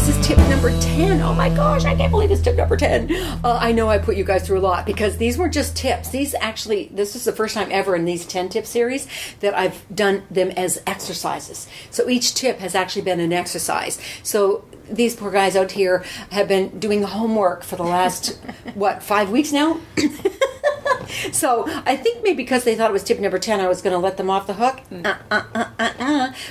is tip number 10. Oh my gosh, I can't believe it's tip number 10. I know I put you guys through a lot because these weren't just tips. These actually, this is the first time ever in these 10 tip series that I've done them as exercises. So each tip has actually been an exercise. So these poor guys out here have been doing homework for the last, what, 5 weeks now? So I think maybe because they thought it was tip number 10, I was going to let them off the hook.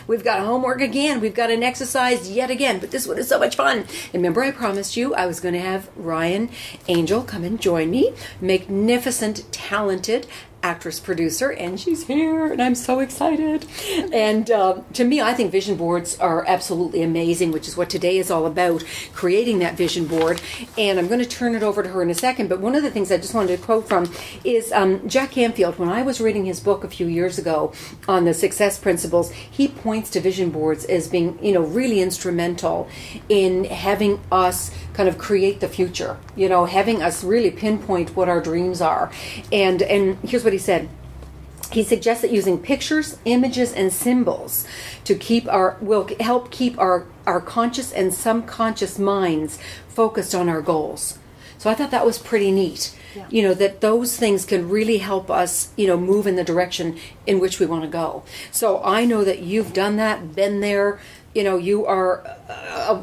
We've got homework again. We've got an exercise yet again. But this one is so much fun. And remember, I promised you I was going to have Ryan Angel come and join me. Magnificent, talented actress producer, and she's here, and I'm so excited. And to me, I think vision boards are absolutely amazing, which is what today is all about, creating that vision board. And I'm going to turn it over to her in a second, but one of the things I just wanted to quote from is Jack Canfield. When I was reading his book a few years ago on the success principles, he points to vision boards as being, you know, really instrumental in having us kind of create the future, you know, having us really pinpoint what our dreams are. And here's what he said. He suggests that using pictures, images, and symbols to will help keep our conscious and subconscious minds focused on our goals. So I thought that was pretty neat. Yeah. You know, that those things can really help us, you know, move in the direction in which we want to go. So I know that you've done that, been there. You know, you are,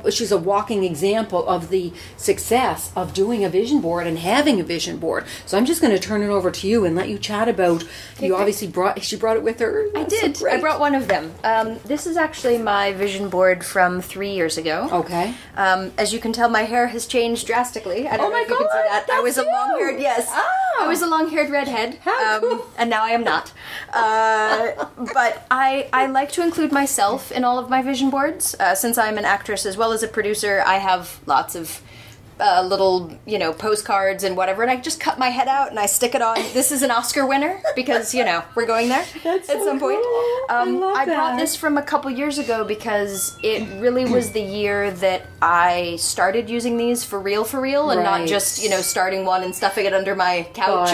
she's a walking example of the success of doing a vision board and having a vision board. So I'm just going to turn it over to you and let you chat about, you obviously she brought it with her. I did. So I brought one of them. This is actually my vision board from 3 years ago. Okay. As you can tell, my hair has changed drastically. I don't know if you can see that. I was a long-haired, yes. Oh. I was a long-haired redhead. How cool. And now I am not. But I like to include myself in all of my vision boards. Since I'm an actress as well as a producer, I have lots of little, you know, postcards and whatever, and I just cut my head out and I stick it on. This is an Oscar winner because, you know, we're going there at some point. I brought this from a couple years ago because it really was the year that I started using these for real, and not just, you know, starting one and stuffing it under my couch.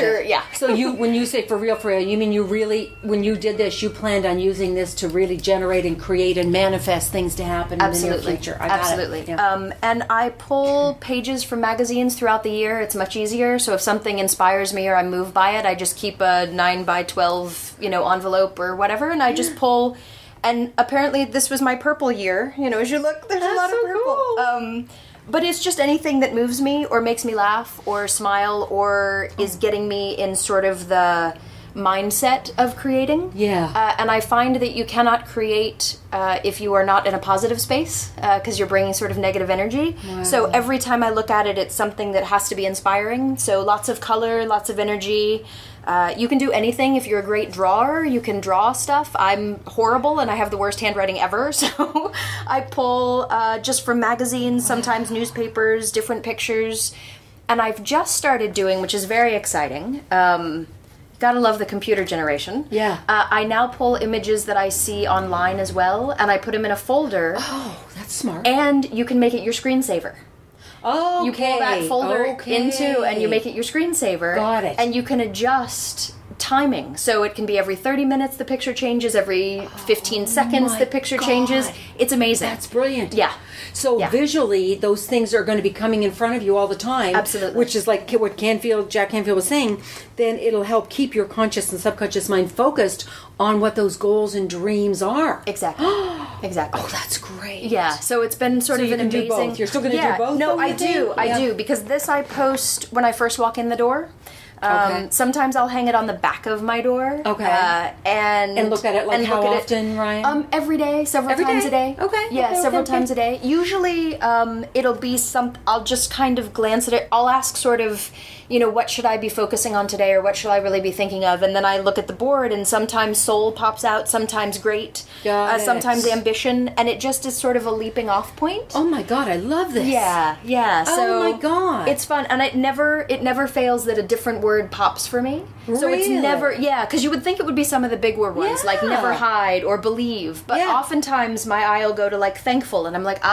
So when you say for real, you mean you really, when you did this, you planned on using this to really generate and create and manifest things to happen in the near future. Absolutely. Yeah. And I pull pages from magazines throughout the year. It's much easier. So if something inspires me or I'm moved by it, I just keep a 9x12, you know, envelope or whatever, and I just pull. And apparently this was my purple year. You know, as you look, there's a lot of purple. Cool. But it's just anything that moves me or makes me laugh or smile or is getting me in sort of the mindset of creating. Yeah. And I find that you cannot create if you are not in a positive space because you're bringing sort of negative energy. Wow. So every time I look at it, it's something that has to be inspiring. So lots of color, lots of energy. You can do anything. If you're a great drawer, you can draw stuff. I'm horrible and I have the worst handwriting ever. So I pull just from magazines, sometimes newspapers, different pictures. And I've just started doing, which is very exciting, gotta love the computer generation. Yeah. I now pull images that I see online as well, and I put them in a folder. Oh, that's smart. And you can make it your screensaver. Oh, You pull that folder into, and you make it your screensaver. Got it. And you can adjust timing. So it can be every 30 minutes the picture changes, every 15 seconds the picture changes. It's amazing. That's brilliant. Yeah. So visually, those things are going to be coming in front of you all the time. Absolutely. Which is like what Jack Canfield was saying. Then it'll help keep your conscious and subconscious mind focused on what those goals and dreams are. Exactly. Exactly. Oh, that's great. Yeah. So it's been sort of an amazing. Do both. You're still going to do both? No, I do because this I post when I first walk in the door. Sometimes I'll hang it on the back of my door. Okay. And look at it like how often, Ryan? Every day, several times a day. Okay. Yeah, several times a day. Usually, it'll be I'll just kind of glance at it. I'll ask sort of, you know, what should I be focusing on today, or what should I really be thinking of? And then I look at the board, and sometimes soul pops out, sometimes great, sometimes ambition, and it just is sort of a leaping off point. Oh my God, I love this. Yeah. So oh my God, it's fun, and it never fails that a different word pops for me. Really? So it's never, because you would think it would be some of the big word ones, like never hide or believe, but oftentimes my eye will go to like thankful, and I'm like,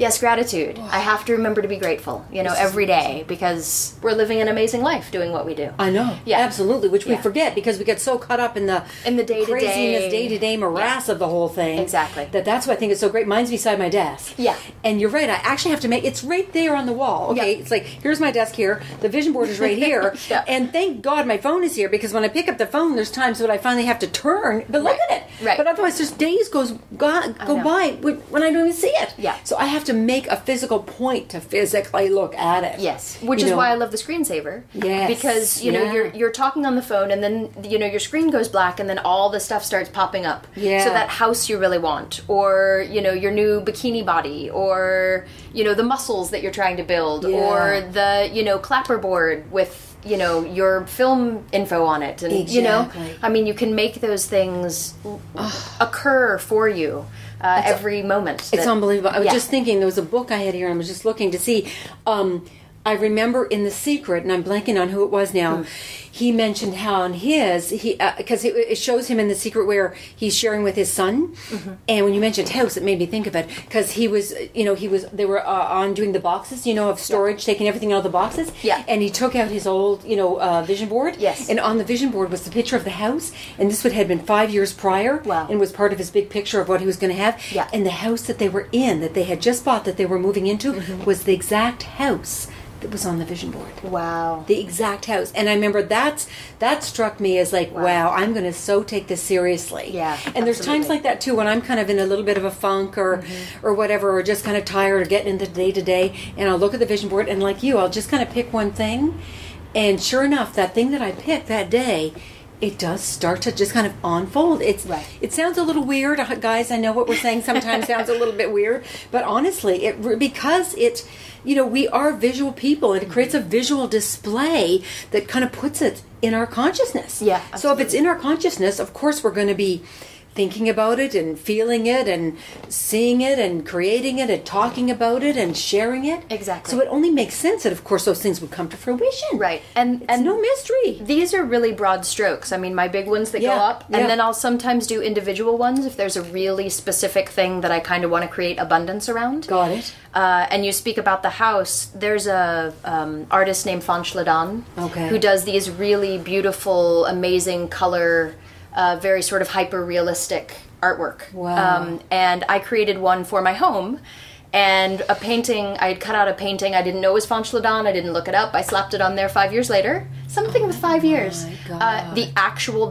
Yes, gratitude. I have to remember to be grateful, every day, because we're living an amazing life doing what we do. I know. Yeah. Absolutely, which we forget because we get so caught up in the day-to-day craziness, day-to-day morass of the whole thing. Exactly. That's why I think it's so great. Mine's beside my desk. Yeah. And you're right, I actually have to it's right there on the wall. Okay, it's like, here's my desk here, the vision board is right here, and thank God my phone is here, because when I pick up the phone, there's times that I finally have to turn, but look at it. Right. But otherwise, just days go by when I don't even see it. Yeah. So I have to make a physical point to physically look at it. Yes, which is why I love the screensaver. Yes. Because you're talking on the phone, and then your screen goes black, and then all the stuff starts popping up. Yeah. So that house you really want, or your new bikini body, or the muscles that you're trying to build, or the clapperboard with your film info on it, and you can make those things occur for you. Every moment. It's unbelievable. I was just thinking, there was a book I had here, and I was just looking to see. I remember in The Secret, and I'm blanking on who it was now, he mentioned how on his, because it shows him in The Secret where he's sharing with his son, and when you mentioned house, it made me think of it, because they were on doing the boxes, of storage, taking everything out of the boxes, and he took out his old, vision board, and on the vision board was the picture of the house, and this had been 5 years prior, and was part of his big picture of what he was going to have, and the house that they were in, that they had just bought, that they were moving into, was the exact house that was on the vision board. Wow. The exact house. And I remember that struck me as like, wow, I'm going to so take this seriously. Yeah. And there's times like that too when I'm kind of in a little bit of a funk or whatever, or just kind of tired or getting into day to day, and I'll look at the vision board, and like you, I'll just kind of pick one thing, and sure enough, that thing that I picked that day, it does start to just kind of unfold. It sounds a little weird, guys. I know what we're saying sometimes sounds a little bit weird, but honestly, because we are visual people, and it creates a visual display that kind of puts it in our consciousness. Yeah. Absolutely. So if it's in our consciousness, of course we're going to be thinking about it and feeling it and seeing it and creating it and talking about it and sharing it. Exactly. So it only makes sense that, of course, those things would come to fruition. Right. And no mystery. These are really broad strokes. I mean, my big ones that go up, and then I'll sometimes do individual ones if there's a really specific thing that I kind of want to create abundance around. Got it. And you speak about the house. There's a artist named Fanchledan who does these really beautiful, amazing color, very sort of hyper-realistic artwork. Wow. And I created one for my home, and a painting, I had cut out a painting, I didn't know it was Fanchledan, I didn't look it up, I slapped it on there 5 years later. Something with 5 years. My God.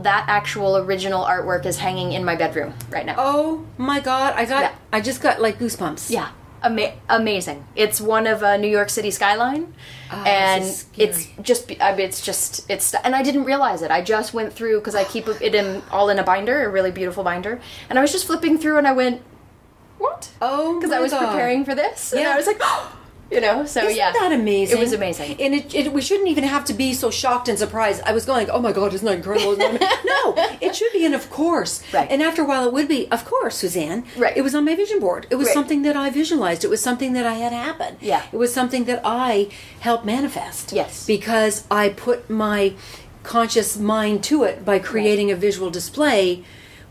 That actual original artwork is hanging in my bedroom right now. Oh my God. I just got like goosebumps. Yeah. Amazing. It's one of New York City skyline, and and I didn't realize it. I just went through, because I keep it all in a binder, a really beautiful binder, and I was just flipping through, and I went, what? Oh, because I was preparing for this, and I was like, oh. So Isn't that amazing? It was amazing. And we shouldn't even have to be so shocked and surprised. I was going like, oh my God, isn't that incredible? No, it should be an of course. Right. And after a while it would be, of course, Suzanne. Right. It was on my vision board. It was something that I visualized. It was something that I had happen. Yeah. It was something that I helped manifest. Yes. Because I put my conscious mind to it by creating a visual display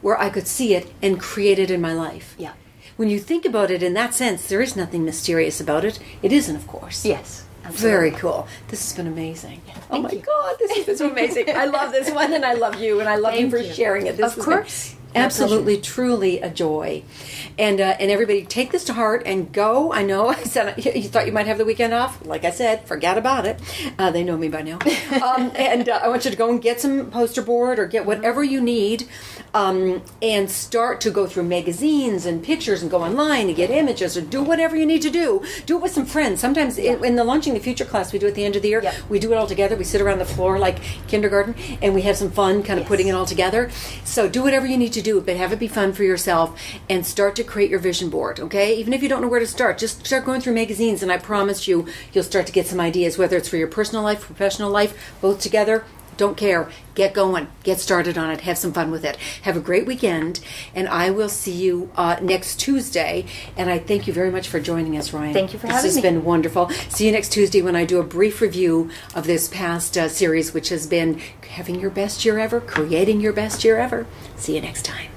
where I could see it and create it in my life. Yeah. When you think about it in that sense, there is nothing mysterious about it. It isn't, of course. Yes. Absolutely. Very cool. This has been amazing. Oh my you. God, this has been so amazing. I love this one, and I love you, and I love you for sharing it. This of course. Absolutely, truly a joy. And everybody, take this to heart and go. I know I said you thought you might have the weekend off. Like I said, forget about it. They know me by now. And I want you to go and get some poster board or get whatever you need, and start to go through magazines and pictures and go online and get images, or do whatever you need to do. Do it with some friends. Sometimes in the Launching the Future class we do at the end of the year, we do it all together. We sit around the floor like kindergarten, and we have some fun kind of putting it all together. So do whatever you need to do, but have it be fun for yourself, and start to create your vision board, okay? Even if you don't know where to start, just start going through magazines, and I promise you'll start to get some ideas, whether it's for your personal life, professional life, both together. Don't care. Get going. Get started on it. Have some fun with it. Have a great weekend, and I will see you next Tuesday. And I thank you very much for joining us, Ryan. Thank you for having me. This has been wonderful. See you next Tuesday when I do a brief review of this past series, which has been Having Your Best Year Ever, Creating Your Best Year Ever. See you next time.